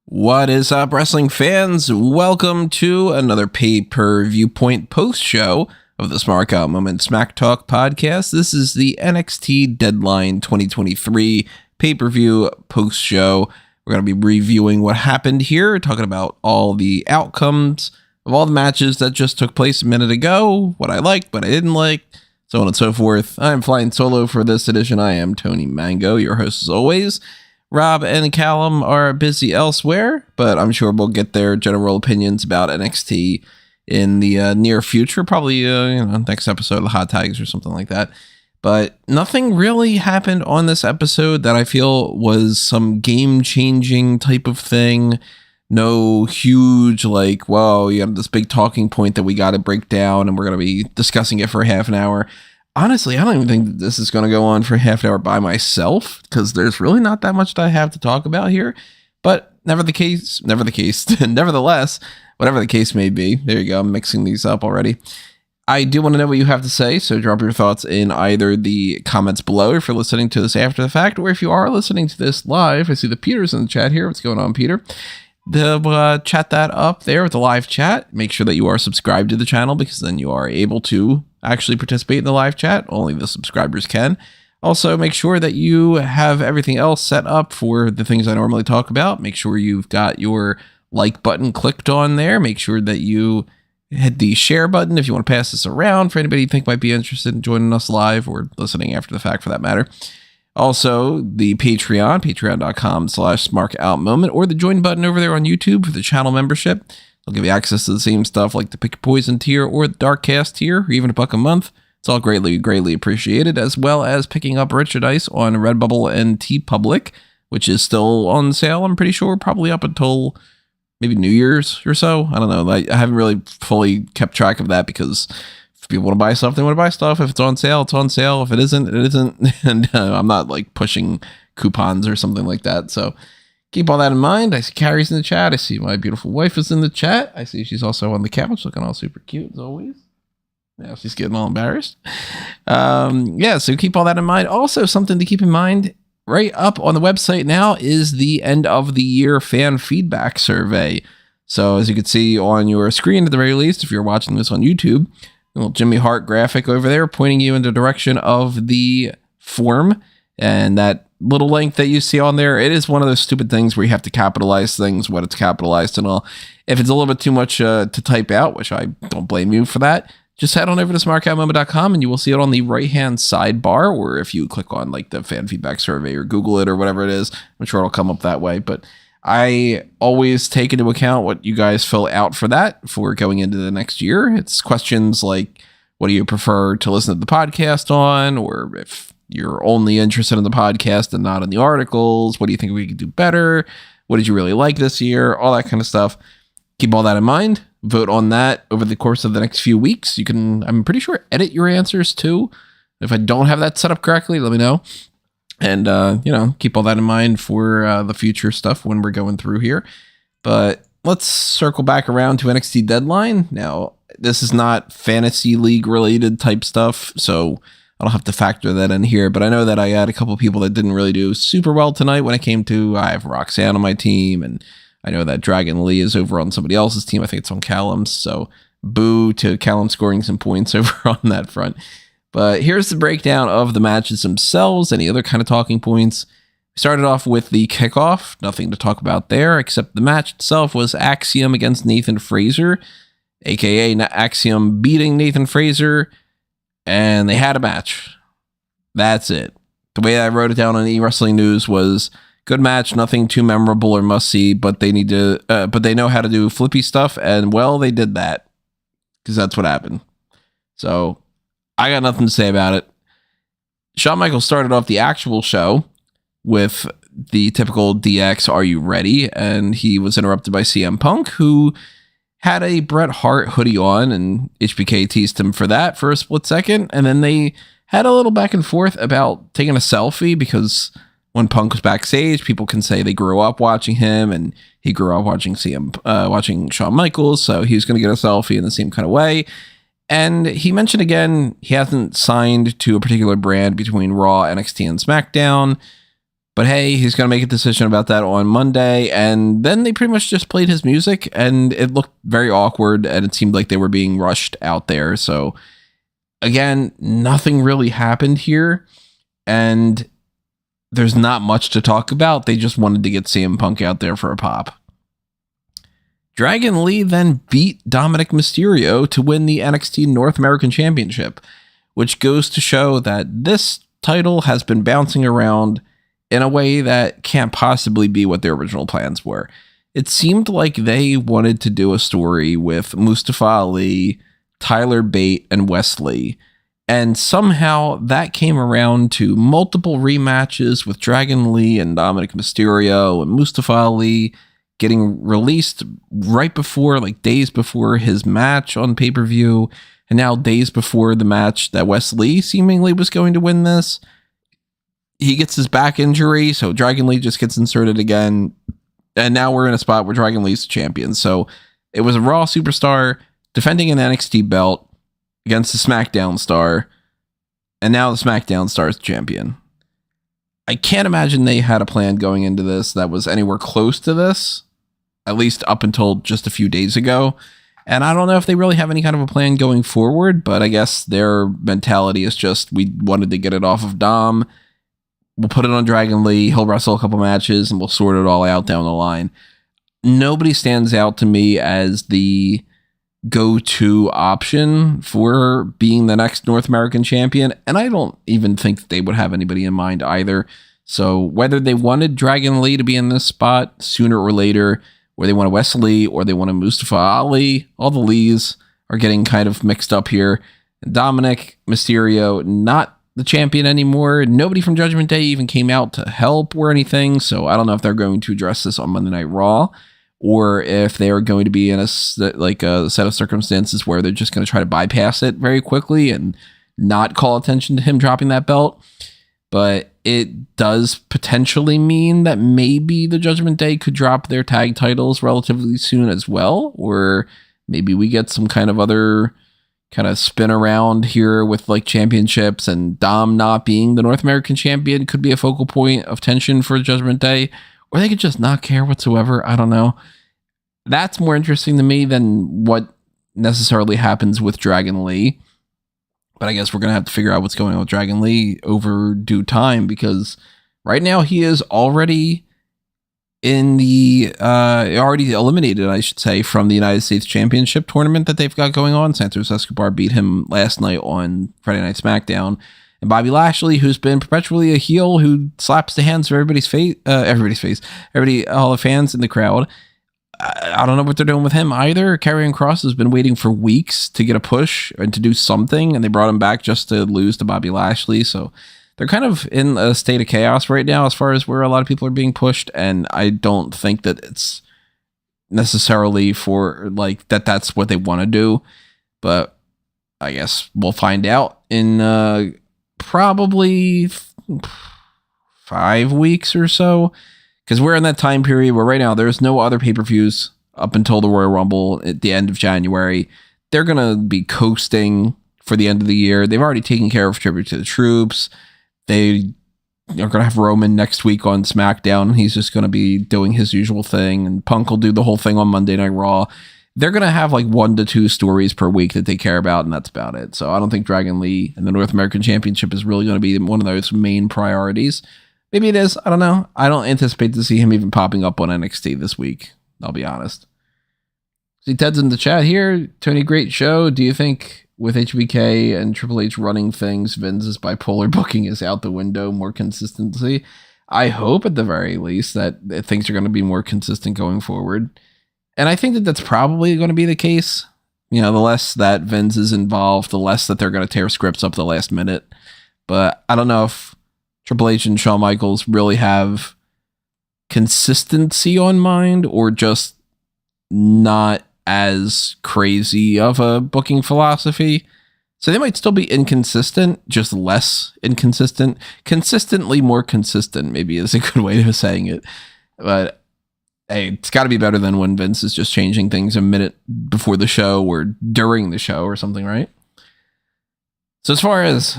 What is up, wrestling fans? Welcome to another Pay-Per-Viewpoint post-show of the Smark Out Moment Smack Talk podcast. This is the NXT Deadline 2023 pay-per-view post-show. We're going to be reviewing what happened here, talking about all the outcomes of all the matches that just took place a minute ago, what I liked, what I didn't like, so on and so forth. I'm flying solo for this edition. I am Tony Mango, your host as always. Rob and Callum are busy elsewhere, but I'm sure we'll get their general opinions about NXT in the near future, probably next episode of the Hot Tags or something like that. But nothing really happened on this episode that I feel was some game-changing type of thing. No huge, like, whoa, you have this big talking point that we got to break down, and we're going to be discussing it for half an hour. Honestly, I don't even think this is going to go on for half an hour by myself, because there's really not that much that I have to talk about here. But nevertheless, whatever the case may be, there you go, I'm mixing these up already. I do want to know what you have to say, so drop your thoughts in either the comments below if you're listening to this after the fact, or if you are listening to this live. I see the Peter's in the chat here. What's going on, Peter? Chat that up there with the live chat. Make sure that you are subscribed to the channel, because then you are able to actually participate in the live chat. Only the subscribers can. Also, make sure that you have everything else set up for the things I normally talk about. Make sure you've got your like button clicked on there. Make sure that you hit the share button if you want to pass this around for anybody you think might be interested in joining us live or listening after the fact for that matter. Also, the Patreon, patreon.com/SmarkOutMoment, or the join button over there on YouTube for the channel membership. They'll give you access to the same stuff like the Pick Your Poison tier or the Darkcast tier, or even $1 a month. It's all greatly appreciated, as well as picking up merchandise on Redbubble and TeePublic, which is still on sale, I'm pretty sure, probably up until maybe New Year's or so. I don't know. I haven't really fully kept track of that, because if people want to buy stuff, they want to buy stuff. If it's on sale, it's on sale. If it isn't, it isn't. And I'm not like pushing coupons or something like that. So keep all that in mind. I see Carrie's in the chat. I see my beautiful wife is in the chat. I see she's also on the couch looking all super cute as always. Now she's getting all embarrassed. So keep all that in mind. Also, something to keep in mind, right up on the website now is the end of the year fan feedback survey. So as you can see on your screen at the very least, if you're watching this on YouTube, a little Jimmy Hart graphic over there pointing you in the direction of the form, and that little link that you see on there, it is one of those stupid things where you have to capitalize things, what it's capitalized and all. If it's a little bit too much to type out, which I don't blame you for that, just head on over to smarkoutmoment.com and you will see it on the right-hand sidebar, or if you click on like the fan feedback survey or Google it or whatever it is, I'm sure it'll come up that way. But I always take into account what you guys fill out for that for going into the next year. It's questions like, what do you prefer to listen to the podcast on? Or if you're only interested in the podcast and not in the articles, what do you think we could do better? What did you really like this year? All that kind of stuff. Keep all that in mind. Vote on that over the course of the next few weeks. You can, I'm pretty sure, edit your answers too. If I don't have that set up correctly, let me know. And, keep all that in mind for the future stuff when we're going through here. But let's circle back around to NXT Deadline. Now, this is not fantasy league related type stuff, so I don't have to factor that in here. But I know that I had a couple people that didn't really do super well tonight when it came to, I have Roxanne on my team, and I know that Dragon Lee is over on somebody else's team. I think it's on Callum's. So boo to Callum scoring some points over on that front. But here's the breakdown of the matches themselves, any other kind of talking points. We started off with the kickoff. Nothing to talk about there, except the match itself was Axiom against Nathan Frazer, a.k.a. Axiom beating Nathan Frazer, and they had a match. That's it. The way I wrote it down on eWrestling News was, good match, nothing too memorable or must-see, but they know how to do flippy stuff, and, well, they did that, because that's what happened. So I got nothing to say about it. Shawn Michaels started off the actual show with the typical DX, are you ready? And he was interrupted by CM Punk, who had a Bret Hart hoodie on, and HBK teased him for that for a split second. And then they had a little back and forth about taking a selfie, because when Punk was backstage, people can say they grew up watching him, and he grew up watching watching Shawn Michaels, so he was going to get a selfie in the same kind of way. And he mentioned again, he hasn't signed to a particular brand between Raw, NXT, and SmackDown. But hey, he's going to make a decision about that on Monday. And then they pretty much just played his music, and it looked very awkward, and it seemed like they were being rushed out there. So again, nothing really happened here, and there's not much to talk about. They just wanted to get CM Punk out there for a pop. Dragon Lee then beat Dominik Mysterio to win the NXT North American Championship, which goes to show that this title has been bouncing around in a way that can't possibly be what their original plans were. It seemed like they wanted to do a story with Mustafa Ali, Tyler Bate, and Wesley, and somehow that came around to multiple rematches with Dragon Lee and Dominik Mysterio and Mustafa Ali getting released right before, like days before his match on pay-per-view, and now days before the match that Wesley seemingly was going to win this. He gets his back injury, so Dragon Lee just gets inserted again, and now we're in a spot where Dragon Lee's the champion. So it was a Raw superstar defending an NXT belt against the SmackDown star, and now the SmackDown star is the champion. I can't imagine they had a plan going into this that was anywhere close to this, at least up until just a few days ago. And I don't know if they really have any kind of a plan going forward, but I guess their mentality is just, we wanted to get it off of Dom. We'll put it on Dragon Lee. He'll wrestle a couple matches and we'll sort it all out down the line. Nobody stands out to me as the go-to option for being the next North American champion. And I don't even think that they would have anybody in mind either. So whether they wanted Dragon Lee to be in this spot sooner or later, or they wanted Wesley, or they wanted Mustafa Ali, all the Lees are getting kind of mixed up here. Dominik Mysterio, not the champion anymore. Nobody from Judgment Day even came out to help or anything. So I don't know if they're going to address this on Monday Night Raw, or if they are going to be in a set of circumstances where they're just going to try to bypass it very quickly and not call attention to him dropping that belt. But it does potentially mean that maybe the Judgment Day could drop their tag titles relatively soon as well, or maybe we get some kind of other kind of spin around here with like championships, and Dom not being the North American champion could be a focal point of tension for Judgment Day, or they could just not care whatsoever. I don't know. That's more interesting to me than what necessarily happens with Dragon Lee. But I guess we're going to have to figure out what's going on with Dragon Lee over due time, because right now he is already in the already eliminated, I should say, from the United States Championship tournament that they've got going on. Santos Escobar beat him last night on Friday Night SmackDown. And Bobby Lashley, who's been perpetually a heel who slaps the hands of all the fans in the crowd. I don't know what they're doing with him either. Karrion Kross has been waiting for weeks to get a push and to do something, and they brought him back just to lose to Bobby Lashley. So they're kind of in a state of chaos right now as far as where a lot of people are being pushed, and I don't think that it's necessarily for like that's what they want to do. But I guess we'll find out in probably 5 weeks or so, because we're in that time period where right now there's no other pay-per-views up until the Royal Rumble at the end of January. They're going to be coasting for the end of the year. They've already taken care of Tribute to the Troops. They are going to have Roman next week on SmackDown. He's just going to be doing his usual thing, and Punk will do the whole thing on Monday Night Raw. They're going to have like 1 to 2 stories per week that they care about, and that's about it. So I don't think Dragon Lee and the North American Championship is really going to be one of those main priorities. Maybe it is. I don't know. I don't anticipate to see him even popping up on NXT this week. I'll be honest. See, Ted's in the chat here. Tony, great show. Do you think with HBK and Triple H running things, Vince's bipolar booking is out the window, more consistency? I hope at the very least that things are going to be more consistent going forward. And I think that that's probably going to be the case. You know, the less that Vince is involved, the less that they're going to tear scripts up the last minute. But I don't know if Triple H and Shawn Michaels really have consistency on mind, or just not as crazy of a booking philosophy. So they might still be inconsistent, just less inconsistent. Consistently more consistent, maybe, is a good way of saying it. But hey, it's got to be better than when Vince is just changing things a minute before the show or during the show or something, right? So as far as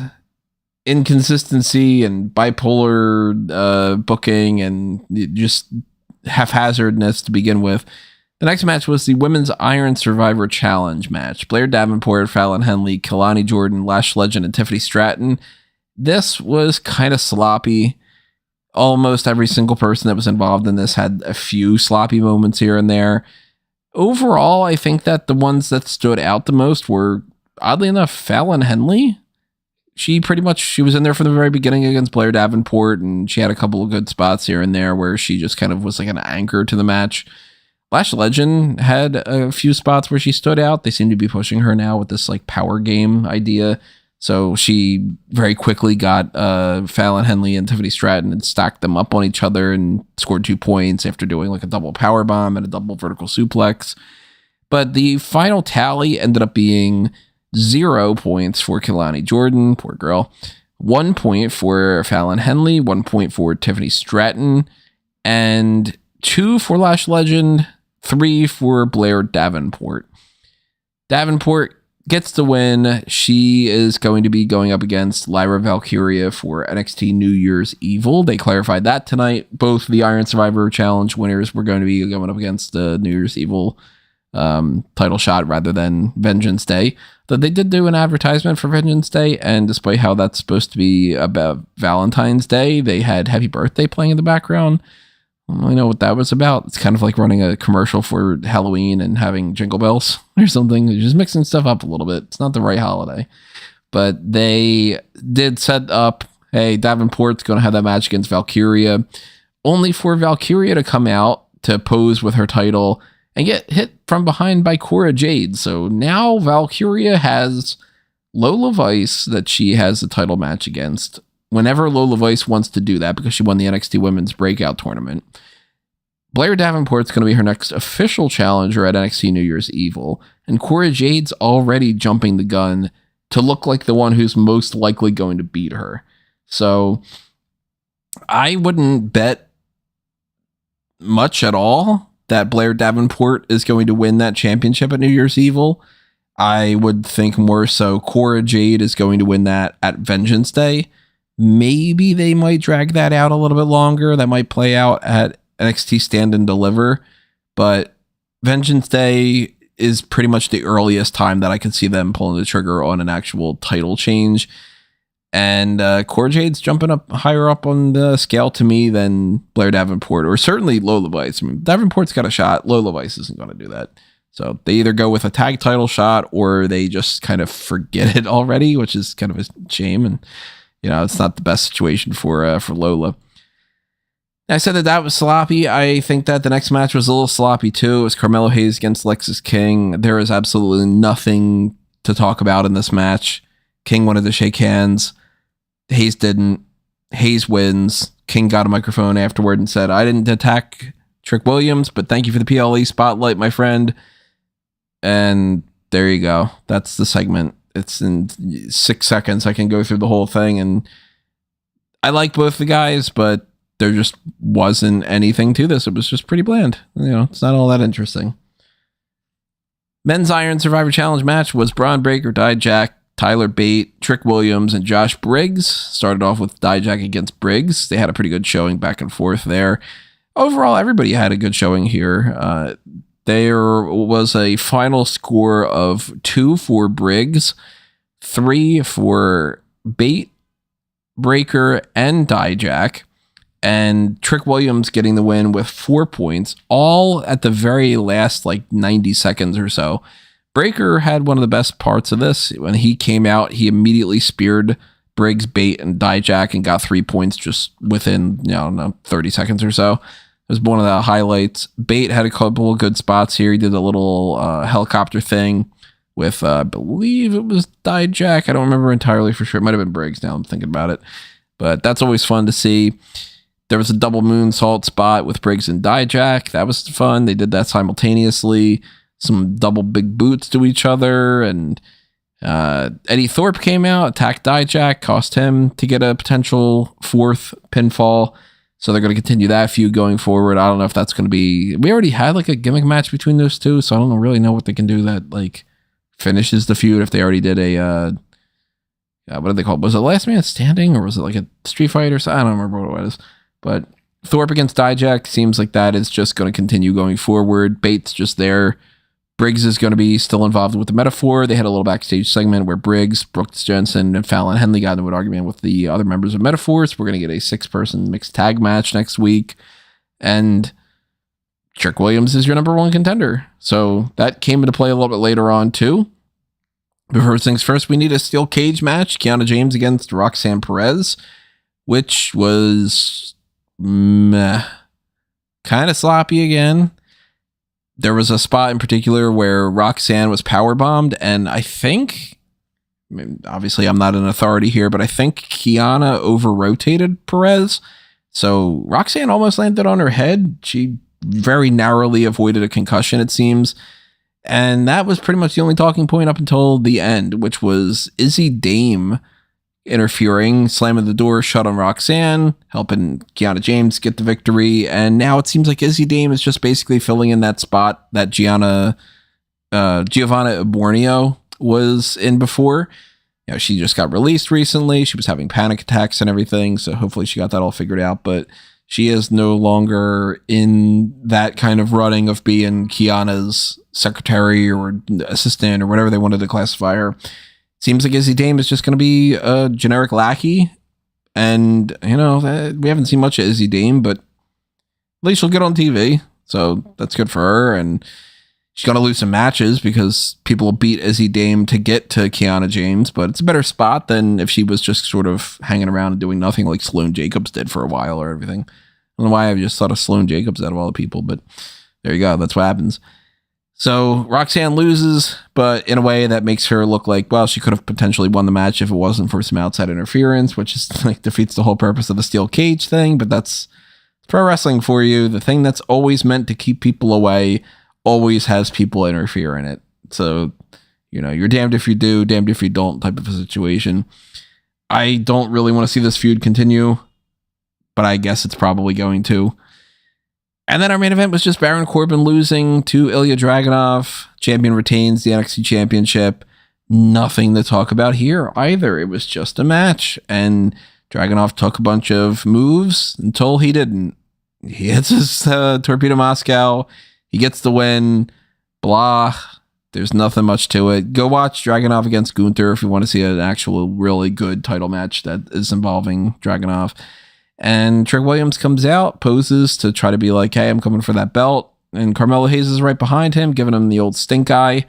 inconsistency and bipolar booking and just haphazardness to begin with, the next match was the Women's Iron Survivor Challenge match. Blair Davenport, Fallon, Henley, Kelani, Jordan, Lash Legend, and Tiffany Stratton. This was kind of sloppy. Almost every single person that was involved in this had a few sloppy moments here and there. Overall, I think that the ones that stood out the most were, oddly enough, Fallon Henley. She was in there from the very beginning against Blair Davenport, and she had a couple of good spots here and there where she just kind of was like an anchor to the match. Lash Legend had a few spots where she stood out. They seem to be pushing her now with this like power game idea. So she very quickly got Fallon Henley and Tiffany Stratton and stacked them up on each other and scored 2 points after doing like a double power bomb and a double vertical suplex. But the final tally ended up being 0 points for Kelani Jordan, poor girl, 1 point for Fallon Henley, 1 point for Tiffany Stratton, and 2 for Lash Legend, 3 for Blair Davenport. Davenport gets the win. She is going to be going up against Lyra Valkyria for NXT New Year's Evil. They clarified that tonight. Both the Iron Survivor Challenge winners were going to be going up against the New Year's Evil title shot rather than Vengeance Day. Though they did do an advertisement for Vengeance Day, and despite how that's supposed to be about Valentine's Day, they had Happy Birthday playing in the background. I don't really know what that was about. It's kind of like running a commercial for Halloween and having jingle bells or something. They're just mixing stuff up a little bit. It's not the right holiday. But they did set up, hey, Davenport's going to have that match against Valkyria, only for Valkyria to come out to pose with her title and get hit from behind by Cora Jade. So now Valkyria has Lola Vice that she has the title match against whenever Lola Vice wants to do that, because she won the NXT Women's Breakout Tournament. Blair Davenport's going to be her next official challenger at NXT New Year's Evil, and Cora Jade's already jumping the gun to look like the one who's most likely going to beat her. So I wouldn't bet much at all that Blair Davenport is going to win that championship at New Year's Evil. I would think more so Cora Jade is going to win that at Vengeance Day. Maybe they might drag that out a little bit longer. That might play out at NXT Stand and Deliver. But Vengeance Day is pretty much the earliest time that I could see them pulling the trigger on an actual title change. And Cora Jade's jumping up higher up on the scale to me than Blair Davenport, or certainly Lola Vice. I mean, Davenport's got a shot. Lola Vice isn't going to do that. So they either go with a tag title shot or they just kind of forget it already, which is kind of a shame. And it's not the best situation for Lola. I said that was sloppy. I think that the next match was a little sloppy too. It was Carmelo Hayes against Lexis King. There is absolutely nothing to talk about in this match. King wanted to shake hands. Hayes didn't. Hayes wins. King got a microphone afterward and said, "I didn't attack Trick Williams, but thank you for the PLE spotlight, my friend." And there you go. That's the segment. It's in 6 seconds. I can go through the whole thing, and I like both the guys, but there just wasn't anything to this. It was just pretty bland. It's not all that interesting. Men's Iron Survivor Challenge match was Bron Breakker, Dijak, Tyler Bate, Trick Williams, and Josh Briggs. Started off with Dijak against Briggs. They had a pretty good showing back and forth there. Overall, everybody had a good showing here. There was a final score of 2 for Briggs, 3 for Bate, Breakker, and Dijak, and Trick Williams getting the win with 4 points, all at the very last 90 seconds or so. Breakker had one of the best parts of this. When he came out, he immediately speared Briggs, Bate, and Dijak and got 3 points just within 30 seconds or so. It was one of the highlights. Bate had a couple of good spots here. He did a little helicopter thing with, I believe it was Dijak. I don't remember entirely for sure. It might have been Briggs now I'm thinking about it. But that's always fun to see. There was a double moonsault spot with Briggs and Dijak. That was fun. They did that simultaneously. Some double big boots to each other. And Eddie Thorpe came out, attacked Dijak, cost him to get a potential 4th pinfall. So they're going to continue that feud going forward. I don't know if that's going to be... We already had like a gimmick match between those two, so I don't really know what they can do that like finishes the feud if they already did a... what did they call it? Was it Last Man Standing, or was it like a street fight or something? I don't remember what it was. But Thorpe against Dijak seems like that is just going to continue going forward. Bate's just there. Briggs is going to be still involved with the metaphor. They had a little backstage segment where Briggs, Brooks Jensen, and Fallon Henley got into an argument with the other members of Metaphors. We're going to get a 6-person mixed tag match next week. And Trick Williams is your number 1 contender. So that came into play a little bit later on too. But first things first, we need a steel cage match. Kiana James against Roxanne Perez, which was kind of sloppy again. There was a spot in particular where Roxanne was powerbombed, and I think, obviously I'm not an authority here, but I think Kiana over-rotated Perez. So Roxanne almost landed on her head. She very narrowly avoided a concussion, it seems. And that was pretty much the only talking point up until the end, which was Izzy Dame interfering, slamming the door shut on Roxanne, helping Kiana James get the victory. And now it seems like Izzy Dame is just basically filling in that spot that Giovanna Borneo was in before. You know, she just got released recently. She was having panic attacks and everything. So hopefully she got that all figured out. But she is no longer in that kind of running of being Kiana's secretary or assistant or whatever they wanted to classify her. Seems like Izzy Dame is just going to be a generic lackey. And, you know, we haven't seen much of Izzy Dame, but at least she'll get on TV. So that's good for her. And she's going to lose some matches because people will beat Izzy Dame to get to Kiana James. But it's a better spot than if she was just sort of hanging around and doing nothing like Sloane Jacobs did for a while or everything. I don't know why I just thought of Sloane Jacobs out of all the people, but there you go. That's what happens. So Roxanne loses, but in a way that makes her look like, well, she could have potentially won the match if it wasn't for some outside interference, which is like defeats the whole purpose of the steel cage thing. But that's pro wrestling for you. The thing that's always meant to keep people away always has people interfere in it. So, you know, you're damned if you do, damned if you don't type of a situation. I don't really want to see this feud continue, but I guess it's probably going to. And then our main event was just Baron Corbin losing to Ilja Dragunov. Champion retains the NXT Championship. Nothing to talk about here either. It was just a match. And Dragunov took a bunch of moves until he didn't. He hits his Torpedo Moscow. He gets the win. Blah. There's nothing much to it. Go watch Dragunov against Gunther if you want to see an actual really good title match that is involving Dragunov. And Trick Williams comes out, poses to try to be like, hey, I'm coming for that belt. And Carmelo Hayes is right behind him, giving him the old stink eye.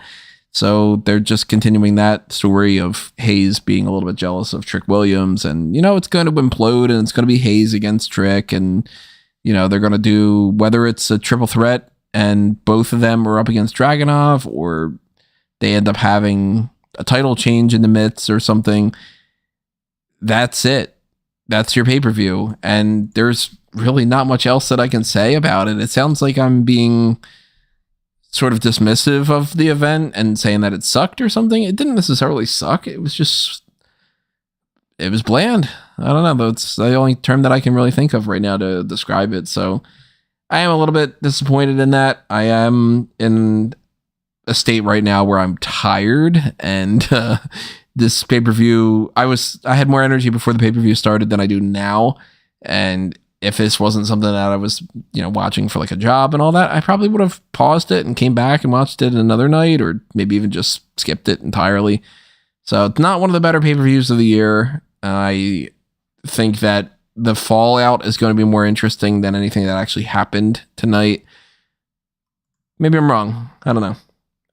So they're just continuing that story of Hayes being a little bit jealous of Trick Williams. And, you know, it's going to implode and it's going to be Hayes against Trick. And, you know, they're going to do, whether it's a triple threat and both of them are up against Dragunov, or they end up having a title change in the midst or something. That's it. That's your pay-per-view. And there's really not much else that I can say about it. It sounds like I'm being sort of dismissive of the event and saying that it sucked or something. It didn't necessarily suck. It was just, it was bland. I don't know. That's the only term that I can really think of right now to describe it. So I am a little bit disappointed in that. I am in a state right now where I'm tired, and this pay-per-view, I had more energy before the pay-per-view started than I do now. And if this wasn't something that I was, you know, watching for like a job and all that, I probably would have paused it and came back and watched it another night, or maybe even just skipped it entirely. So it's not one of the better pay-per-views of the year. I think that the fallout is going to be more interesting than anything that actually happened tonight. Maybe I'm wrong. I don't know.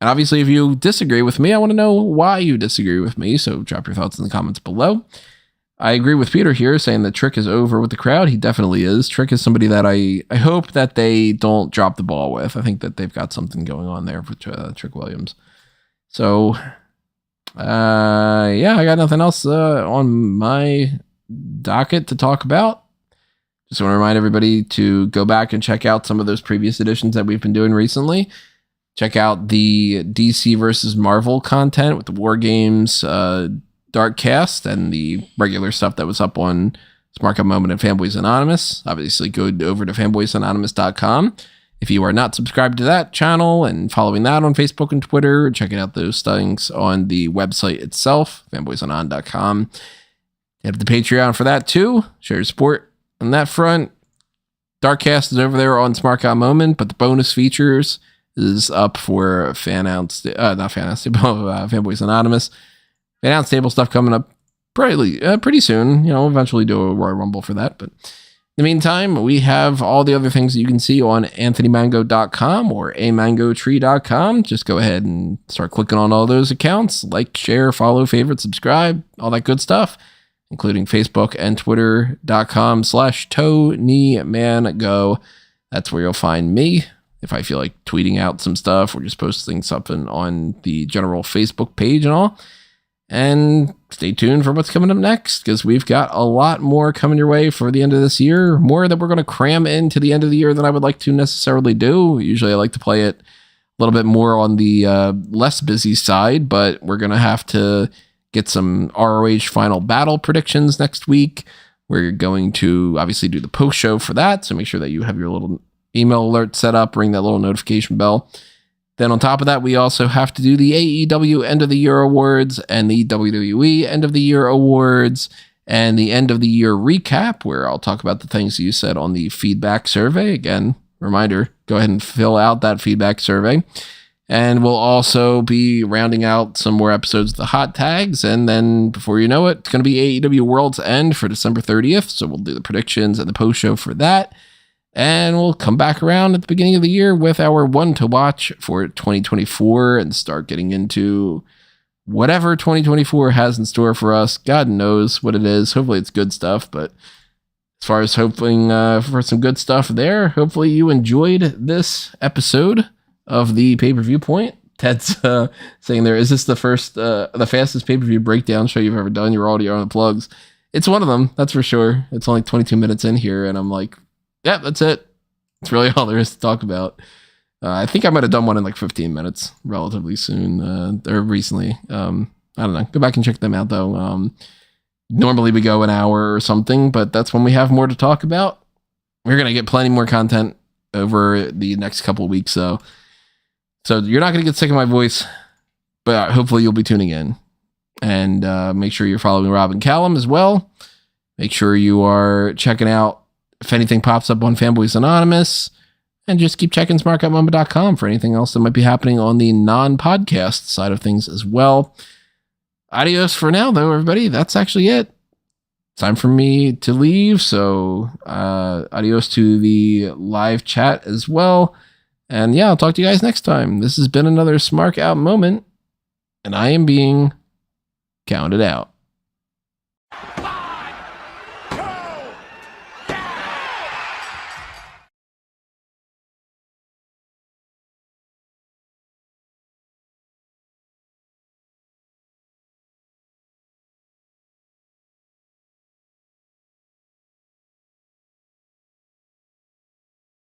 And obviously, if you disagree with me, I want to know why you disagree with me. So drop your thoughts in the comments below. I agree with Peter here, saying that Trick is over with the crowd. He definitely is. Trick is somebody that I hope that they don't drop the ball with. I think that they've got something going on there for Trick Williams. So, yeah, I got nothing else on my docket to talk about. Just want to remind everybody to go back and check out some of those previous editions that we've been doing recently. Check out the DC versus Marvel content with the War Games Dark Cast and the regular stuff that was up on Smark Out Moment and Fanboys Anonymous. Obviously, go over to fanboysanonymous.com. If you are not subscribed to that channel and following that on Facebook and Twitter, checking out those things on the website itself, fanboysanon.com. You have the Patreon for that too. Share your support on that front. Darkcast is over there on Smark Out Moment, but the bonus features is up for Fanboys Anonymous. Fan Out Stable stuff coming up pretty soon. Eventually do a Royal Rumble for that, but in the meantime, we have all the other things that you can see on anthonymango.com or amangotree.com. Just go ahead and start clicking on all those accounts. Like, share, follow, favorite, subscribe, all that good stuff, including Facebook and Twitter.com/TonyMango. That's where you'll find me if I feel like tweeting out some stuff or just posting something on the general Facebook page and all. And stay tuned for what's coming up next, because we've got a lot more coming your way for the end of this year. More that we're going to cram into the end of the year than I would like to necessarily do. Usually I like to play it a little bit more on the less busy side, but we're going to have to get some ROH Final Battle predictions next week. We're going to obviously do the post show for that, so make sure that you have your little email alert set up, ring that little notification bell. Then on top of that, we also have to do the AEW End of the Year Awards and the WWE End of the Year Awards and the End of the Year Recap, where I'll talk about the things you said on the feedback survey. Again, reminder, go ahead and fill out that feedback survey. And we'll also be rounding out some more episodes of the Hot Tags. And then before you know it, it's going to be AEW World's End for December 30th. So we'll do the predictions and the post show for that. And we'll come back around at the beginning of the year with our one to watch for 2024 and start getting into whatever 2024 has in store for us. God knows what it is. Hopefully it's good stuff. But as far as hoping for some good stuff there, hopefully you enjoyed this episode of the Pay-Per-Viewpoint. Ted's saying there, is this the fastest pay-per-view breakdown show you've ever done? You're already on the plugs. It's one of them, that's for sure. It's only 22 minutes in here, and I'm like, yeah, that's it. That's really all there is to talk about. I think I might have done one in like 15 minutes relatively soon, or recently. I don't know. Go back and check them out, though. Normally we go an hour or something, but that's when we have more to talk about. We're going to get plenty more content over the next couple of weeks, though. So you're not going to get sick of my voice, but hopefully you'll be tuning in. And make sure you're following Rob and Callum as well. Make sure you are checking out if anything pops up on Fanboys Anonymous, and just keep checking smarkoutmoment.com for anything else that might be happening on the non-podcast side of things as well. Adios for now, though, everybody. That's actually it. Time for me to leave, so adios to the live chat as well. And yeah, I'll talk to you guys next time. This has been another Smark Out Moment, and I am being counted out.